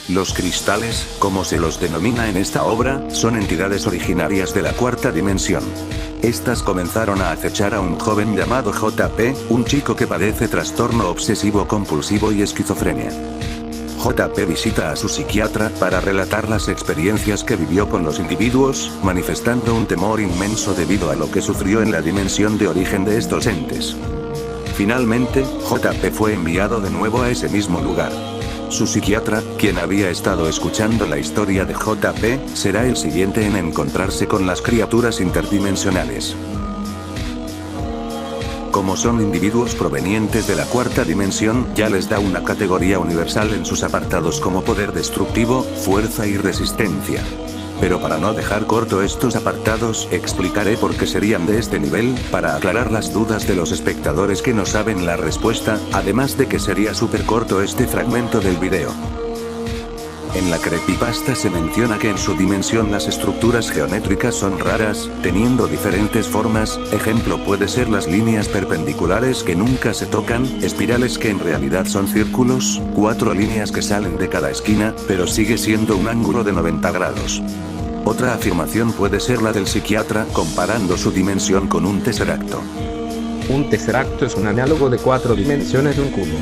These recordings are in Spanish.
Los cristales, como se los denomina en esta obra, son entidades originarias de la cuarta dimensión. Estas comenzaron a acechar a un joven llamado JP, un chico que padece trastorno obsesivo compulsivo y esquizofrenia. JP visita a su psiquiatra para relatar las experiencias que vivió con los individuos, manifestando un temor inmenso debido a lo que sufrió en la dimensión de origen de estos entes. Finalmente, JP fue enviado de nuevo a ese mismo lugar. Su psiquiatra, quien había estado escuchando la historia de JP, será el siguiente en encontrarse con las criaturas interdimensionales. Como son individuos provenientes de la cuarta dimensión, ya les da una categoría universal en sus apartados como poder destructivo, fuerza y resistencia. Pero para no dejar corto estos apartados, explicaré por qué serían de este nivel, para aclarar las dudas de los espectadores que no saben la respuesta, además de que sería súper corto este fragmento del video. En la creepypasta se menciona que en su dimensión las estructuras geométricas son raras, teniendo diferentes formas, ejemplo puede ser las líneas perpendiculares que nunca se tocan, espirales que en realidad son círculos, 4 líneas que salen de cada esquina, pero sigue siendo un ángulo de 90 grados. Otra afirmación puede ser la del psiquiatra comparando su dimensión con un tesseracto. Un tesseracto es un análogo de 4 dimensiones de un cubo.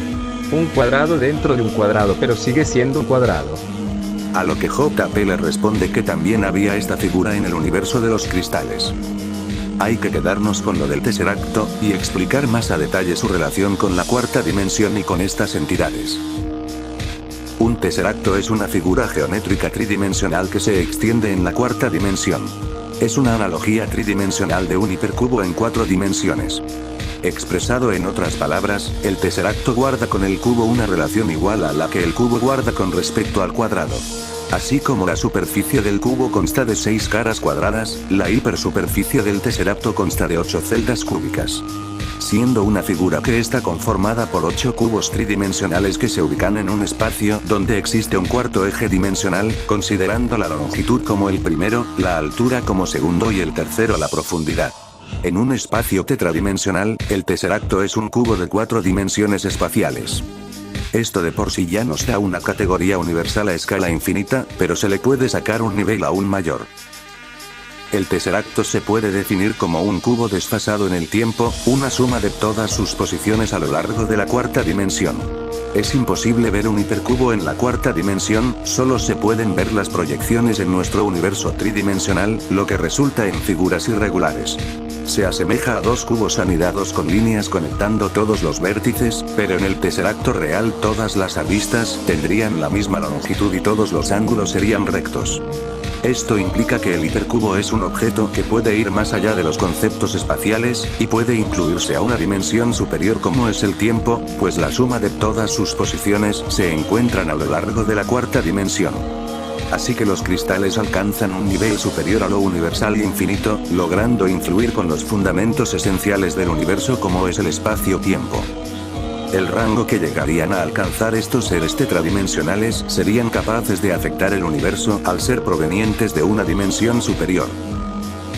Un cuadrado dentro de un cuadrado, pero sigue siendo un cuadrado. A lo que JP le responde que también había esta figura en el universo de los cristales. Hay que quedarnos con lo del tesseracto, y explicar más a detalle su relación con la cuarta dimensión y con estas entidades. Un tesseracto es una figura geométrica tridimensional que se extiende en la cuarta dimensión. Es una analogía tridimensional de un hipercubo en 4 dimensiones. Expresado en otras palabras, el tesseracto guarda con el cubo una relación igual a la que el cubo guarda con respecto al cuadrado. Así como la superficie del cubo consta de 6 caras cuadradas, la hipersuperficie del tesseracto consta de 8 celdas cúbicas. Siendo una figura que está conformada por 8 cubos tridimensionales que se ubican en un espacio donde existe un cuarto eje dimensional, considerando la longitud como el primero, la altura como segundo y el tercero la profundidad. En un espacio tetradimensional, el tesseracto es un cubo de 4 dimensiones espaciales. Esto de por sí ya nos da una categoría universal a escala infinita, pero se le puede sacar un nivel aún mayor. El tesseracto se puede definir como un cubo desfasado en el tiempo, una suma de todas sus posiciones a lo largo de la cuarta dimensión. Es imposible ver un hipercubo en la cuarta dimensión, solo se pueden ver las proyecciones en nuestro universo tridimensional, lo que resulta en figuras irregulares. Se asemeja a 2 cubos anidados con líneas conectando todos los vértices, pero en el tesseracto real todas las aristas tendrían la misma longitud y todos los ángulos serían rectos. Esto implica que el hipercubo es un objeto que puede ir más allá de los conceptos espaciales, y puede incluirse a una dimensión superior como es el tiempo, pues la suma de todas sus posiciones se encuentran a lo largo de la cuarta dimensión. Así que los cristales alcanzan un nivel superior a lo universal y infinito, logrando influir con los fundamentos esenciales del universo como es el espacio-tiempo. El rango que llegarían a alcanzar estos seres tetradimensionales serían capaces de afectar el universo al ser provenientes de una dimensión superior.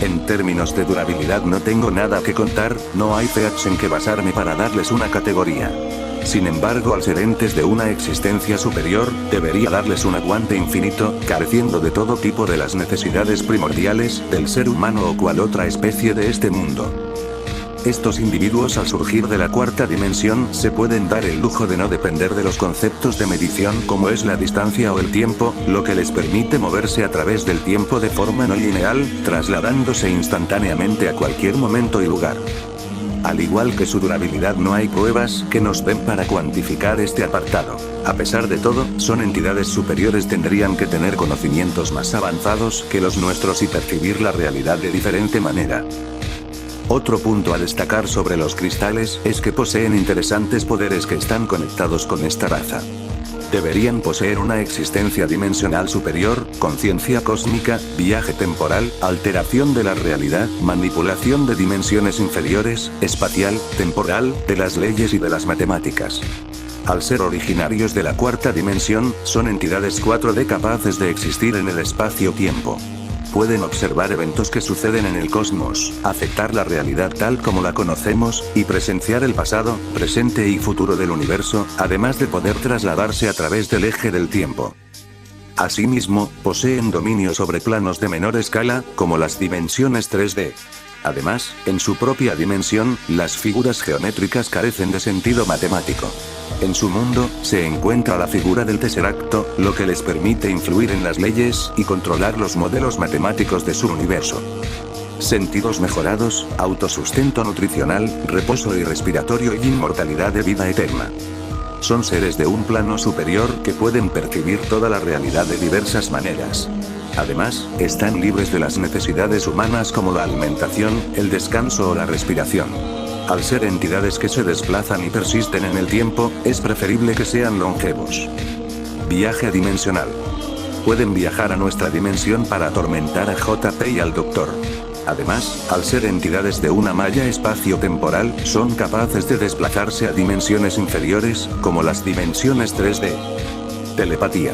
En términos de durabilidad no tengo nada que contar, no hay fecha en que basarme para darles una categoría. Sin embargo, al ser entes de una existencia superior, debería darles un aguante infinito, careciendo de todo tipo de las necesidades primordiales del ser humano o cual otra especie de este mundo. Estos individuos al surgir de la cuarta dimensión se pueden dar el lujo de no depender de los conceptos de medición como es la distancia o el tiempo, lo que les permite moverse a través del tiempo de forma no lineal, trasladándose instantáneamente a cualquier momento y lugar. Al igual que su durabilidad, no hay pruebas que nos den para cuantificar este apartado. A pesar de todo, son entidades superiores, tendrían que tener conocimientos más avanzados que los nuestros y percibir la realidad de diferente manera. Otro punto a destacar sobre los cristales es que poseen interesantes poderes que están conectados con esta raza. Deberían poseer una existencia dimensional superior, conciencia cósmica, viaje temporal, alteración de la realidad, manipulación de dimensiones inferiores, espacial, temporal, de las leyes y de las matemáticas. Al ser originarios de la cuarta dimensión, son entidades 4D capaces de existir en el espacio-tiempo. Pueden observar eventos que suceden en el cosmos, afectar la realidad tal como la conocemos, y presenciar el pasado, presente y futuro del universo, además de poder trasladarse a través del eje del tiempo. Asimismo, poseen dominio sobre planos de menor escala, como las dimensiones 3D. Además, en su propia dimensión, las figuras geométricas carecen de sentido matemático. En su mundo, se encuentra la figura del Tesseracto, lo que les permite influir en las leyes y controlar los modelos matemáticos de su universo. Sentidos mejorados, autosustento nutricional, reposo y respiratorio y inmortalidad de vida eterna. Son seres de un plano superior que pueden percibir toda la realidad de diversas maneras. Además, están libres de las necesidades humanas como la alimentación, el descanso o la respiración. Al ser entidades que se desplazan y persisten en el tiempo, es preferible que sean longevos. Viaje dimensional. Pueden viajar a nuestra dimensión para atormentar a JP y al Doctor. Además, al ser entidades de una malla espacio-temporal, son capaces de desplazarse a dimensiones inferiores, como las dimensiones 3D. Telepatía.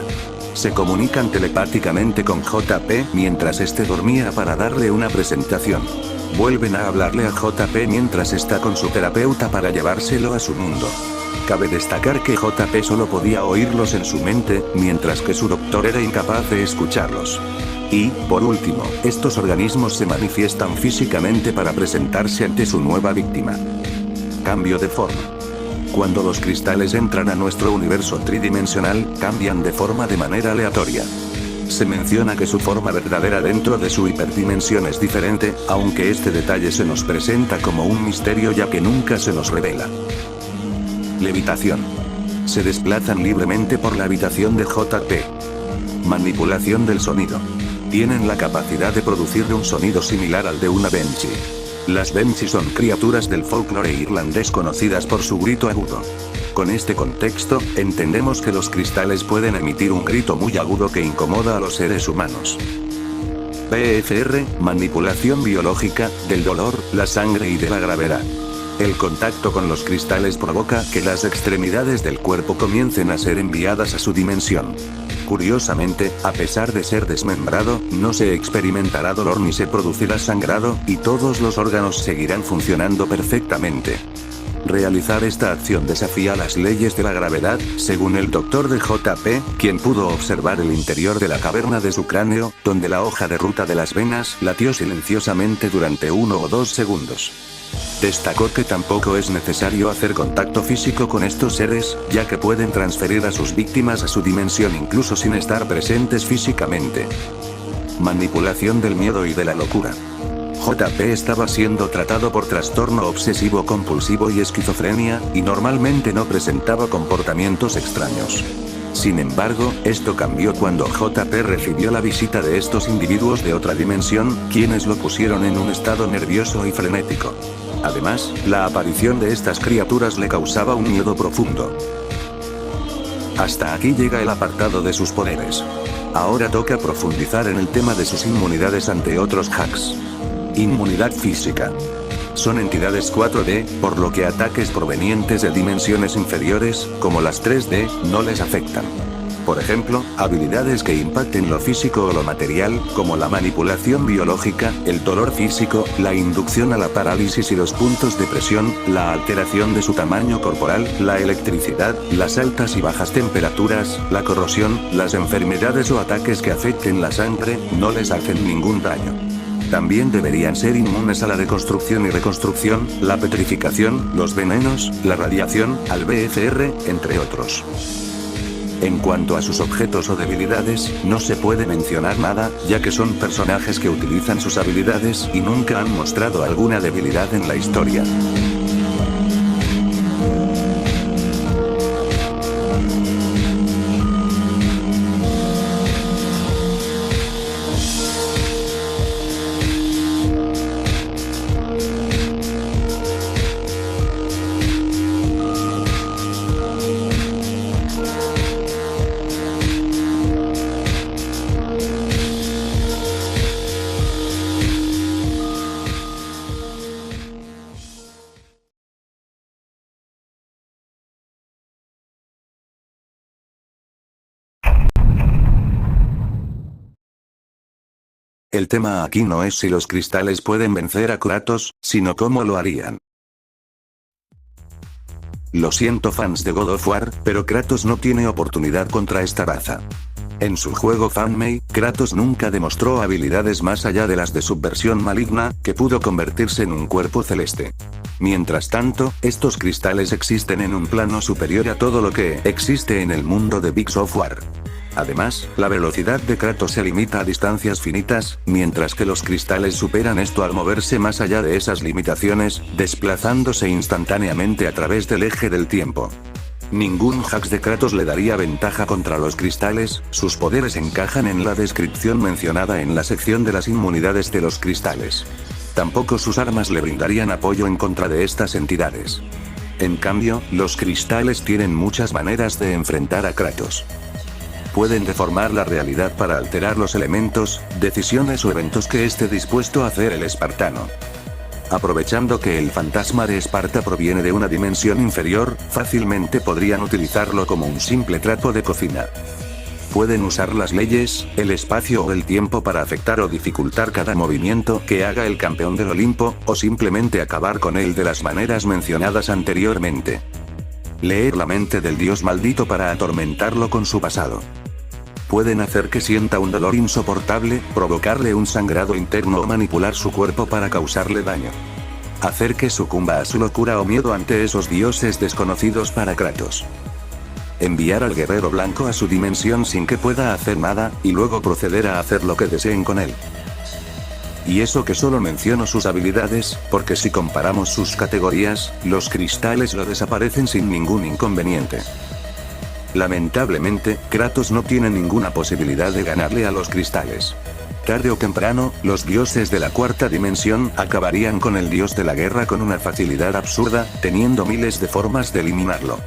Se comunican telepáticamente con JP mientras este dormía para darle una presentación. Vuelven a hablarle a JP mientras está con su terapeuta para llevárselo a su mundo. Cabe destacar que JP solo podía oírlos en su mente, mientras que su doctor era incapaz de escucharlos. Y, por último, estos organismos se manifiestan físicamente para presentarse ante su nueva víctima. Cambio de forma. Cuando los cristales entran a nuestro universo tridimensional, cambian de forma de manera aleatoria. Se menciona que su forma verdadera dentro de su hiperdimensión es diferente, aunque este detalle se nos presenta como un misterio ya que nunca se nos revela. Levitación. Se desplazan libremente por la habitación de JP. Manipulación del sonido. Tienen la capacidad de producir un sonido similar al de una Banshee. Las Banshee son criaturas del folclore irlandés conocidas por su grito agudo. Con este contexto, entendemos que los cristales pueden emitir un grito muy agudo que incomoda a los seres humanos. PFR, manipulación biológica, del dolor, la sangre y de la gravedad. El contacto con los cristales provoca que las extremidades del cuerpo comiencen a ser enviadas a su dimensión. Curiosamente, a pesar de ser desmembrado, no se experimentará dolor ni se producirá sangrado, y todos los órganos seguirán funcionando perfectamente. Realizar esta acción desafía las leyes de la gravedad, según el doctor de JP, quien pudo observar el interior de la caverna de su cráneo, donde la hoja de ruta de las venas latió silenciosamente durante 1 o 2 segundos. Destacó que tampoco es necesario hacer contacto físico con estos seres, ya que pueden transferir a sus víctimas a su dimensión incluso sin estar presentes físicamente. Manipulación del miedo y de la locura. JP estaba siendo tratado por trastorno obsesivo compulsivo y esquizofrenia, y normalmente no presentaba comportamientos extraños. Sin embargo, esto cambió cuando JP recibió la visita de estos individuos de otra dimensión, quienes lo pusieron en un estado nervioso y frenético. Además, la aparición de estas criaturas le causaba un miedo profundo. Hasta aquí llega el apartado de sus poderes. Ahora toca profundizar en el tema de sus inmunidades ante otros hacks. Inmunidad física. Son entidades 4D, por lo que ataques provenientes de dimensiones inferiores, como las 3D, no les afectan. Por ejemplo, habilidades que impacten lo físico o lo material, como la manipulación biológica, el dolor físico, la inducción a la parálisis y los puntos de presión, la alteración de su tamaño corporal, la electricidad, las altas y bajas temperaturas, la corrosión, las enfermedades o ataques que afecten la sangre, no les hacen ningún daño. También deberían ser inmunes a la reconstrucción y reconstrucción, la petrificación, los venenos, la radiación, al BFR, entre otros. En cuanto a sus objetos o debilidades, no se puede mencionar nada, ya que son personajes que utilizan sus habilidades y nunca han mostrado alguna debilidad en la historia. El tema aquí no es si los cristales pueden vencer a Kratos, sino cómo lo harían. Lo siento fans de God of War, pero Kratos no tiene oportunidad contra esta raza. En su juego Fanmade, Kratos nunca demostró habilidades más allá de las de subversión maligna, que pudo convertirse en un cuerpo celeste. Mientras tanto, estos cristales existen en un plano superior a todo lo que existe en el mundo de Big Software. Además, la velocidad de Kratos se limita a distancias finitas, mientras que los cristales superan esto al moverse más allá de esas limitaciones, desplazándose instantáneamente a través del eje del tiempo. Ningún hacks de Kratos le daría ventaja contra los cristales, sus poderes encajan en la descripción mencionada en la sección de las inmunidades de los cristales. Tampoco sus armas le brindarían apoyo en contra de estas entidades. En cambio, los cristales tienen muchas maneras de enfrentar a Kratos. Pueden deformar la realidad para alterar los elementos, decisiones o eventos que esté dispuesto a hacer el espartano. Aprovechando que el fantasma de Esparta proviene de una dimensión inferior, fácilmente podrían utilizarlo como un simple trapo de cocina. Pueden usar las leyes, el espacio o el tiempo para afectar o dificultar cada movimiento que haga el campeón del Olimpo, o simplemente acabar con él de las maneras mencionadas anteriormente. Leer la mente del dios maldito para atormentarlo con su pasado. Pueden hacer que sienta un dolor insoportable, provocarle un sangrado interno o manipular su cuerpo para causarle daño. Hacer que sucumba a su locura o miedo ante esos dioses desconocidos para Kratos. Enviar al guerrero blanco a su dimensión sin que pueda hacer nada, y luego proceder a hacer lo que deseen con él. Y eso que solo menciono sus habilidades, porque si comparamos sus categorías, los cristales lo desaparecen sin ningún inconveniente. Lamentablemente, Kratos no tiene ninguna posibilidad de ganarle a los cristales. Tarde o temprano, los dioses de la cuarta dimensión acabarían con el dios de la guerra con una facilidad absurda, teniendo miles de formas de eliminarlo.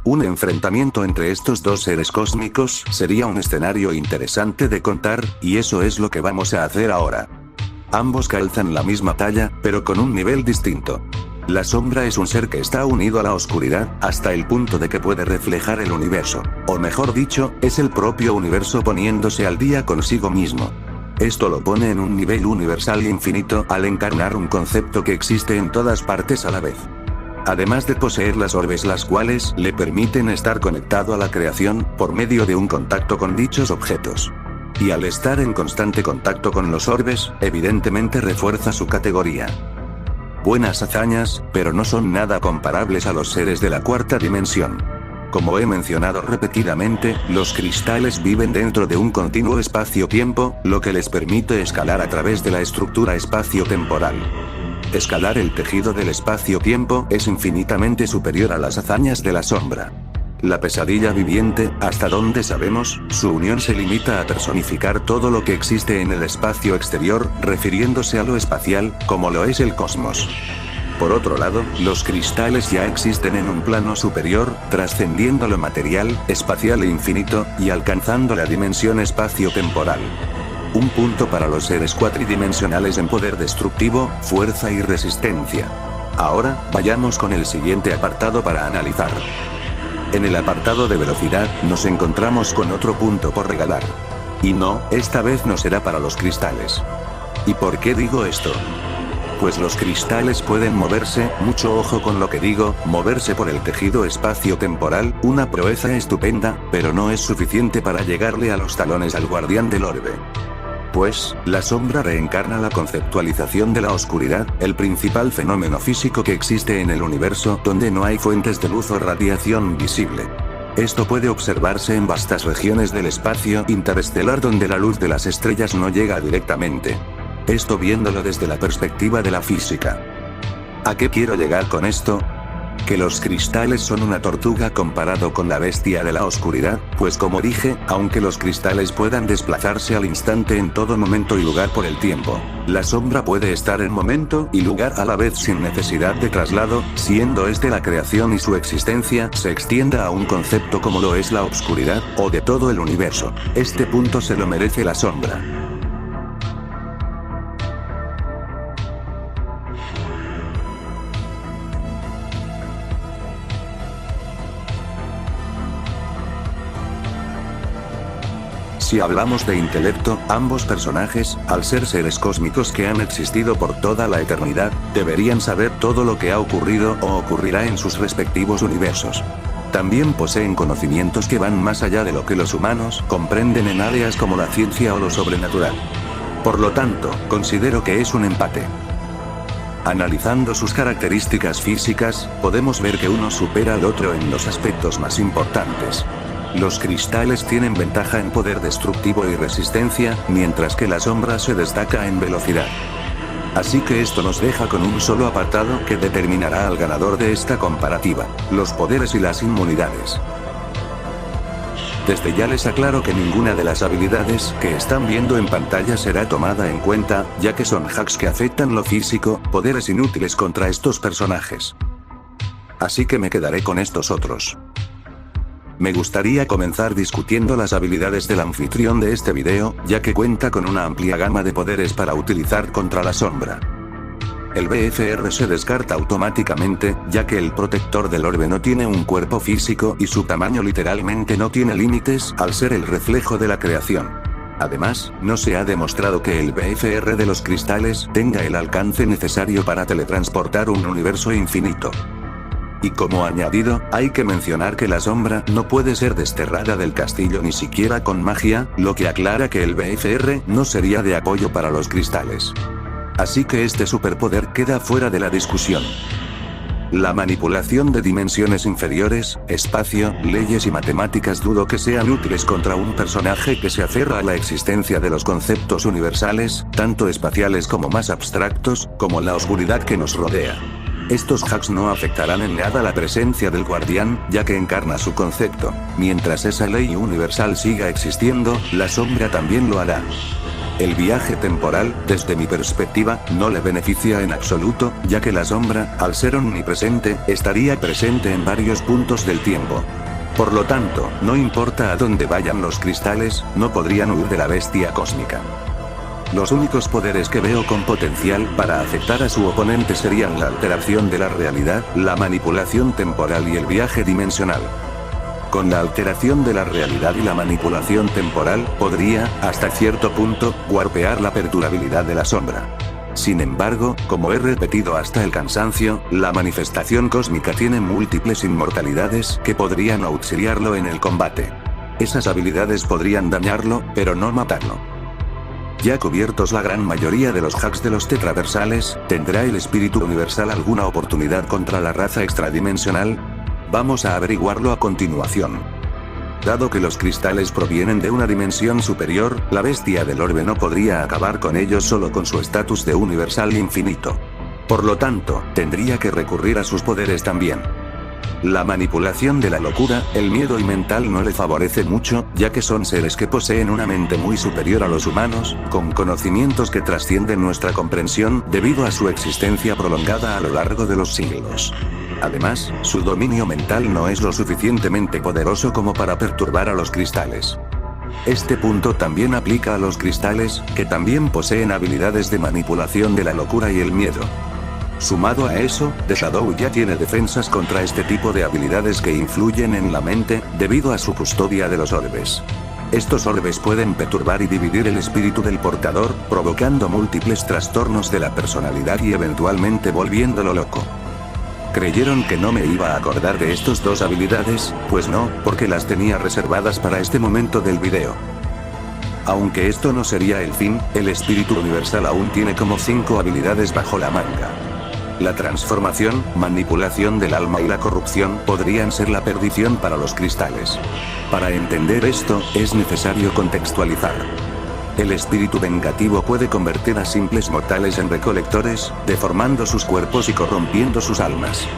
Un enfrentamiento entre estos dos seres cósmicos sería un escenario interesante de contar, y eso es lo que vamos a hacer ahora. Ambos calzan la misma talla, pero con un nivel distinto. La sombra es un ser que está unido a la oscuridad, hasta el punto de que puede reflejar el universo. O mejor dicho, es el propio universo poniéndose al día consigo mismo. Esto lo pone en un nivel universal e infinito al encarnar un concepto que existe en todas partes a la vez. Además de poseer las orbes, las cuales le permiten estar conectado a la creación, por medio de un contacto con dichos objetos. Y al estar en constante contacto con los orbes, evidentemente refuerza su categoría. Buenas hazañas, pero no son nada comparables a los seres de la cuarta dimensión. Como he mencionado repetidamente, los cristales viven dentro de un continuo espacio-tiempo, lo que les permite escalar a través de la estructura espacio-temporal. Escalar el tejido del espacio-tiempo es infinitamente superior a las hazañas de la sombra. La pesadilla viviente, hasta donde sabemos, su unión se limita a personificar todo lo que existe en el espacio exterior, refiriéndose a lo espacial, como lo es el cosmos. Por otro lado, los cristales ya existen en un plano superior, trascendiendo lo material, espacial e infinito, y alcanzando la dimensión espacio-temporal. Un punto para los seres cuatridimensionales en poder destructivo, fuerza y resistencia. Ahora, vayamos con el siguiente apartado para analizar. En el apartado de velocidad, nos encontramos con otro punto por regalar. Y no, esta vez no será para los cristales. ¿Y por qué digo esto? Pues los cristales pueden moverse, mucho ojo con lo que digo, moverse por el tejido espacio-temporal, una proeza estupenda, pero no es suficiente para llegarle a los talones al guardián del orbe. Pues, la sombra reencarna la conceptualización de la oscuridad, el principal fenómeno físico que existe en el universo donde no hay fuentes de luz o radiación visible. Esto puede observarse en vastas regiones del espacio interestelar donde la luz de las estrellas no llega directamente. Esto viéndolo desde la perspectiva de la física. ¿A qué quiero llegar con esto? Que los cristales son una tortuga comparado con la bestia de la oscuridad, pues como dije, aunque los cristales puedan desplazarse al instante en todo momento y lugar por el tiempo, la sombra puede estar en momento y lugar a la vez sin necesidad de traslado, siendo este la creación y su existencia se extienda a un concepto como lo es la oscuridad, o de todo el universo. Este punto se lo merece la sombra. Si hablamos de intelecto, ambos personajes, al ser seres cósmicos que han existido por toda la eternidad, deberían saber todo lo que ha ocurrido o ocurrirá en sus respectivos universos. También poseen conocimientos que van más allá de lo que los humanos comprenden en áreas como la ciencia o lo sobrenatural. Por lo tanto, considero que es un empate. Analizando sus características físicas, podemos ver que uno supera al otro en los aspectos más importantes. Los cristales tienen ventaja en poder destructivo y resistencia, mientras que la sombra se destaca en velocidad. Así que esto nos deja con un solo apartado que determinará al ganador de esta comparativa: los poderes y las inmunidades. Desde ya les aclaro que ninguna de las habilidades que están viendo en pantalla será tomada en cuenta, ya que son hacks que afectan lo físico, poderes inútiles contra estos personajes. Así que me quedaré con estos otros. Me gustaría comenzar discutiendo las habilidades del anfitrión de este video, ya que cuenta con una amplia gama de poderes para utilizar contra la sombra. El BFR se descarta automáticamente, ya que el protector del orbe no tiene un cuerpo físico y su tamaño literalmente no tiene límites al ser el reflejo de la creación. Además, no se ha demostrado que el BFR de los cristales tenga el alcance necesario para teletransportar un universo infinito. Y como añadido, hay que mencionar que la sombra no puede ser desterrada del castillo ni siquiera con magia, lo que aclara que el BFR no sería de apoyo para los cristales. Así que este superpoder queda fuera de la discusión. La manipulación de dimensiones inferiores, espacio, leyes y matemáticas dudo que sean útiles contra un personaje que se aferra a la existencia de los conceptos universales, tanto espaciales como más abstractos, como la oscuridad que nos rodea. Estos hacks no afectarán en nada la presencia del guardián, ya que encarna su concepto. Mientras esa ley universal siga existiendo, la sombra también lo hará. El viaje temporal, desde mi perspectiva, no le beneficia en absoluto, ya que la sombra, al ser omnipresente, estaría presente en varios puntos del tiempo. Por lo tanto, no importa a dónde vayan los cristales, no podrían huir de la bestia cósmica. Los únicos poderes que veo con potencial para afectar a su oponente serían la alteración de la realidad, la manipulación temporal y el viaje dimensional. Con la alteración de la realidad y la manipulación temporal, podría, hasta cierto punto, warpear la perdurabilidad de la sombra. Sin embargo, como he repetido hasta el cansancio, la manifestación cósmica tiene múltiples inmortalidades que podrían auxiliarlo en el combate. Esas habilidades podrían dañarlo, pero no matarlo. Ya cubiertos la gran mayoría de los hacks de los tetraversales, ¿tendrá el espíritu universal alguna oportunidad contra la raza extradimensional? Vamos a averiguarlo a continuación. Dado que los cristales provienen de una dimensión superior, la bestia del orbe no podría acabar con ellos solo con su estatus de universal infinito. Por lo tanto, tendría que recurrir a sus poderes también. La manipulación de la locura, el miedo y mental no le favorece mucho, ya que son seres que poseen una mente muy superior a los humanos, con conocimientos que trascienden nuestra comprensión debido a su existencia prolongada a lo largo de los siglos. Además, su dominio mental no es lo suficientemente poderoso como para perturbar a los cristales. Este punto también aplica a los cristales, que también poseen habilidades de manipulación de la locura y el miedo. Sumado a eso, The Shadow ya tiene defensas contra este tipo de habilidades que influyen en la mente, debido a su custodia de los orbes. Estos orbes pueden perturbar y dividir el espíritu del portador, provocando múltiples trastornos de la personalidad y eventualmente volviéndolo loco. ¿Creyeron que no me iba a acordar de estas dos habilidades? Pues no, porque las tenía reservadas para este momento del video. Aunque esto no sería el fin, el espíritu universal aún tiene como 5 habilidades bajo la manga. La transformación, manipulación del alma y la corrupción podrían ser la perdición para los cristales. Para entender esto, es necesario contextualizar. El espíritu vengativo puede convertir a simples mortales en recolectores, deformando sus cuerpos y corrompiendo sus almas.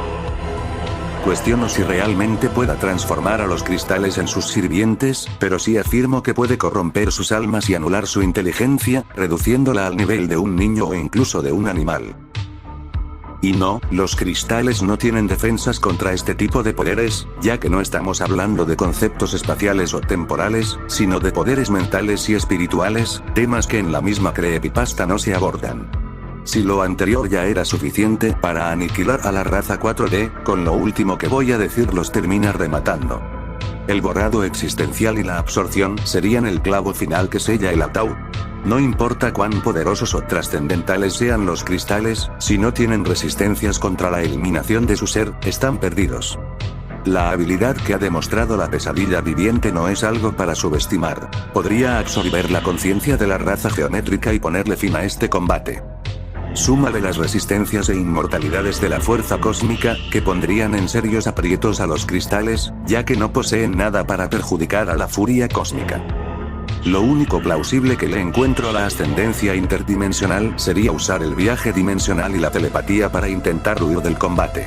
Cuestiono si realmente pueda transformar a los cristales en sus sirvientes, pero sí afirmo que puede corromper sus almas y anular su inteligencia, reduciéndola al nivel de un niño o incluso de un animal. Y no, los cristales no tienen defensas contra este tipo de poderes, ya que no estamos hablando de conceptos espaciales o temporales, sino de poderes mentales y espirituales, temas que en la misma creepypasta no se abordan. Si lo anterior ya era suficiente para aniquilar a la raza 4D, con lo último que voy a decir los termina rematando. El borrado existencial y la absorción serían el clavo final que sella el ataúd. No importa cuán poderosos o trascendentales sean los cristales, si no tienen resistencias contra la eliminación de su ser, están perdidos. La habilidad que ha demostrado la pesadilla viviente no es algo para subestimar. Podría absorber la conciencia de la raza geométrica y ponerle fin a este combate. Súmale las resistencias e inmortalidades de la fuerza cósmica, que pondrían en serios aprietos a los cristales, ya que no poseen nada para perjudicar a la furia cósmica. Lo único plausible que le encuentro a la ascendencia interdimensional sería usar el viaje dimensional y la telepatía para intentar huir del combate.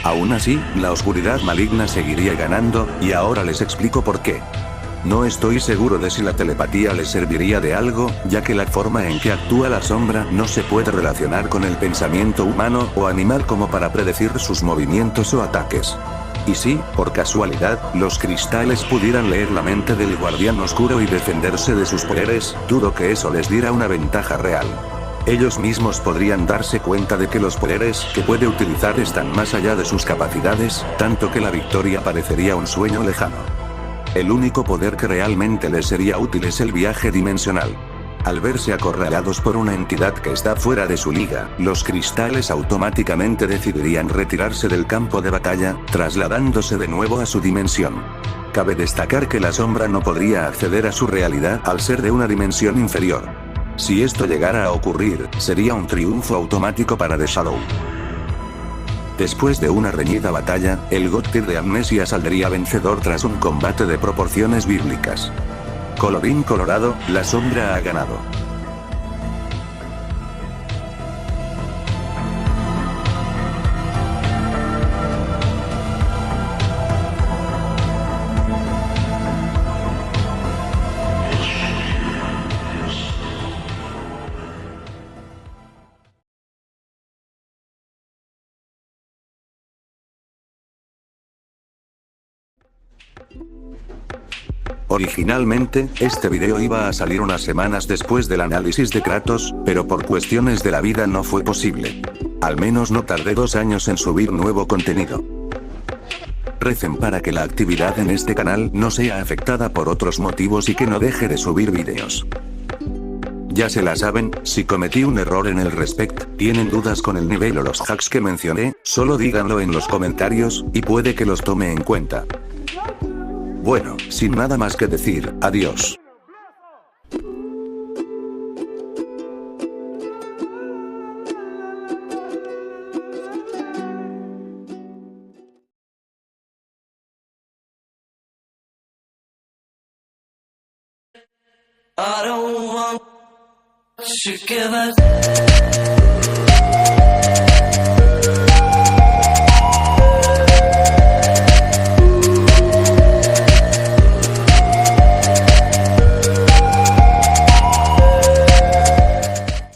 Aún así, la oscuridad maligna seguiría ganando, y ahora les explico por qué. No estoy seguro de si la telepatía les serviría de algo, ya que la forma en que actúa la sombra no se puede relacionar con el pensamiento humano o animal como para predecir sus movimientos o ataques. Y si, por casualidad, los cristales pudieran leer la mente del guardián oscuro y defenderse de sus poderes, dudo que eso les diera una ventaja real. Ellos mismos podrían darse cuenta de que los poderes que puede utilizar están más allá de sus capacidades, tanto que la victoria parecería un sueño lejano. El único poder que realmente les sería útil es el viaje dimensional. Al verse acorralados por una entidad que está fuera de su liga, los cristales automáticamente decidirían retirarse del campo de batalla, trasladándose de nuevo a su dimensión. Cabe destacar que la sombra no podría acceder a su realidad al ser de una dimensión inferior. Si esto llegara a ocurrir, sería un triunfo automático para The Shadow. Después de una reñida batalla, el God-Tier de Amnesia saldría vencedor tras un combate de proporciones bíblicas. Colorín colorado, la sombra ha ganado. Originalmente, este video iba a salir unas semanas después del análisis de Kratos, pero por cuestiones de la vida no fue posible. Al menos no tardé 2 años en subir nuevo contenido. Recen para que la actividad en este canal no sea afectada por otros motivos y que no deje de subir videos. Ya se la saben, si cometí un error en el respect, tienen dudas con el nivel o los hacks que mencioné, solo díganlo en los comentarios, y puede que los tome en cuenta. Bueno, sin nada más que decir, adiós. I don't want to give it.